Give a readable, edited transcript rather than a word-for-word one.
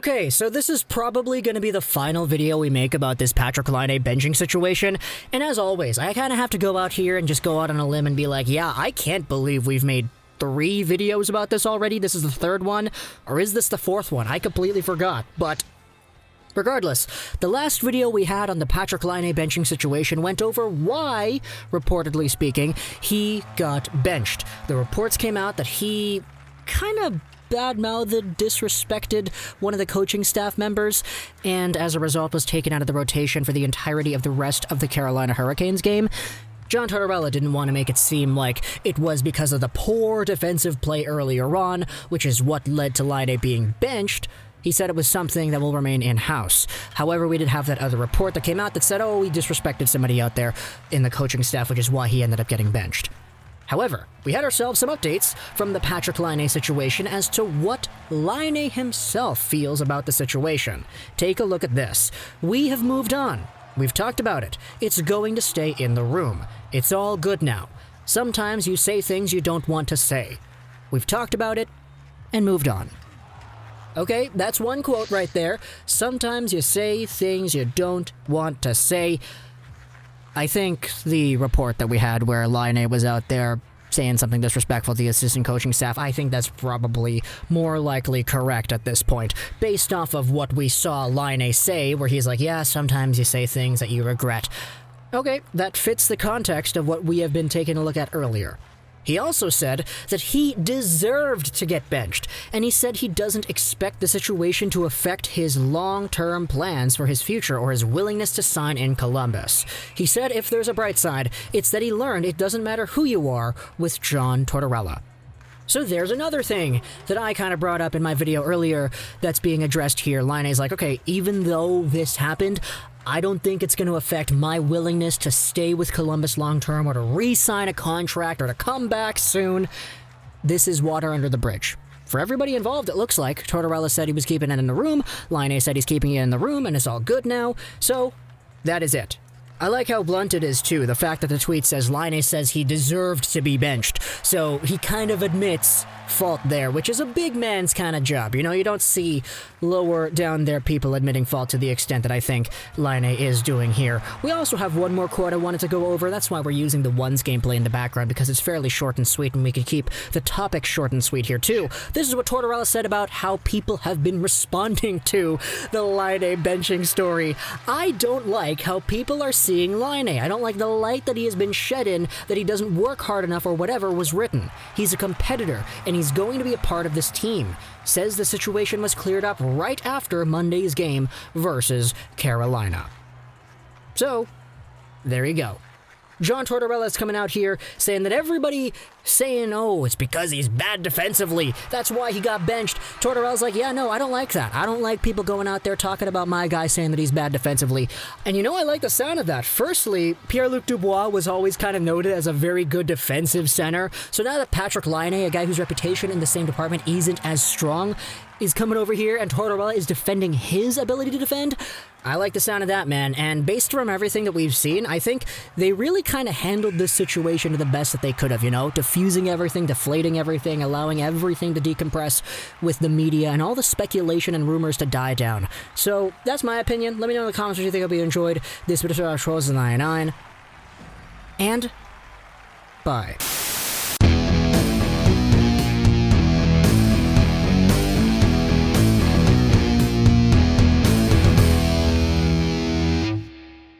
Okay, so this is probably going to be the final video we make about this Patrik Laine benching situation, and as always, I kind of have to go out here and just go out on a limb and be like, yeah, I can't believe we've made 3 videos about this already. This is the 3rd one, or is this the 4th one? I completely forgot, but regardless, the last video we had on the Patrik Laine benching situation went over why, reportedly speaking, he got benched. The reports came out that he kind of bad-mouthed, disrespected one of the coaching staff members, and as a result was taken out of the rotation for the entirety of the rest of the Carolina Hurricanes game. John Tortorella didn't want to make it seem like it was because of the poor defensive play earlier on, which is what led to Laine being benched. He said it was something that will remain in-house. However, we did have that other report that came out that said, oh, he disrespected somebody out there in the coaching staff, which is why he ended up getting benched. However, we had ourselves some updates from the Patrik Laine situation as to what Laine himself feels about the situation. Take a look at this. We have moved on. We've talked about it. It's going to stay in the room. It's all good now. Sometimes you say things you don't want to say. We've talked about it and moved on. Okay, that's one quote right there. Sometimes you say things you don't want to say. I think the report that we had where Laine was out there saying something disrespectful to the assistant coaching staff, I think that's probably more likely correct at this point, based off of what we saw Laine say, where he's like, yeah, sometimes you say things that you regret. Okay, that fits the context of what we have been taking a look at earlier. He also said that he deserved to get benched, and he said he doesn't expect the situation to affect his long-term plans for his future or his willingness to sign in Columbus. He said if there's a bright side, it's that he learned it doesn't matter who you are with John Tortorella. So there's another thing that I kind of brought up in my video earlier that's being addressed here. Laine's like, okay, even though this happened, I don't think it's going to affect my willingness to stay with Columbus long-term or to re-sign a contract or to come back soon. This is water under the bridge. For everybody involved, it looks like Tortorella said he was keeping it in the room, Laine said he's keeping it in the room, and it's all good now. So that is it. I like how blunt it is, too, the fact that the tweet says Laine says he deserved to be benched, so he kind of admits fault there, which is a big man's kind of job. You know, you don't see lower down there people admitting fault to the extent that I think Laine is doing here. We also have one more quote I wanted to go over. That's why we're using the Ones gameplay in the background, because it's fairly short and sweet, and we can keep the topic short and sweet here, too. This is what Tortorella said about how people have been responding to the Laine benching story. I don't like how people are seeing Laine. I don't like the light that he has been shed in, that he doesn't work hard enough or whatever was written. He's a competitor, and he's going to be a part of this team. Says the situation was cleared up right after Monday's game versus Carolina. So, there you go. John Tortorella is coming out here saying that everybody saying, oh, it's because he's bad defensively, that's why he got benched. Tortorella's like, yeah, no, I don't like that. I don't like people going out there talking about my guy saying that he's bad defensively. And you know, I like the sound of that. Firstly, Pierre-Luc Dubois was always kind of noted as a very good defensive center. So now that Patrik Laine, a guy whose reputation in the same department isn't as strong, is coming over here and Tortorella is defending his ability to defend, I like the sound of that, man. And based from everything that we've seen, I think they really kind of handled this situation to the best that they could have, you know? Diffusing everything, deflating everything, allowing everything to decompress with the media and all the speculation and rumors to die down. So, that's my opinion. Let me know in the comments what you think. I hope you enjoyed this video of Trolls 99. And bye.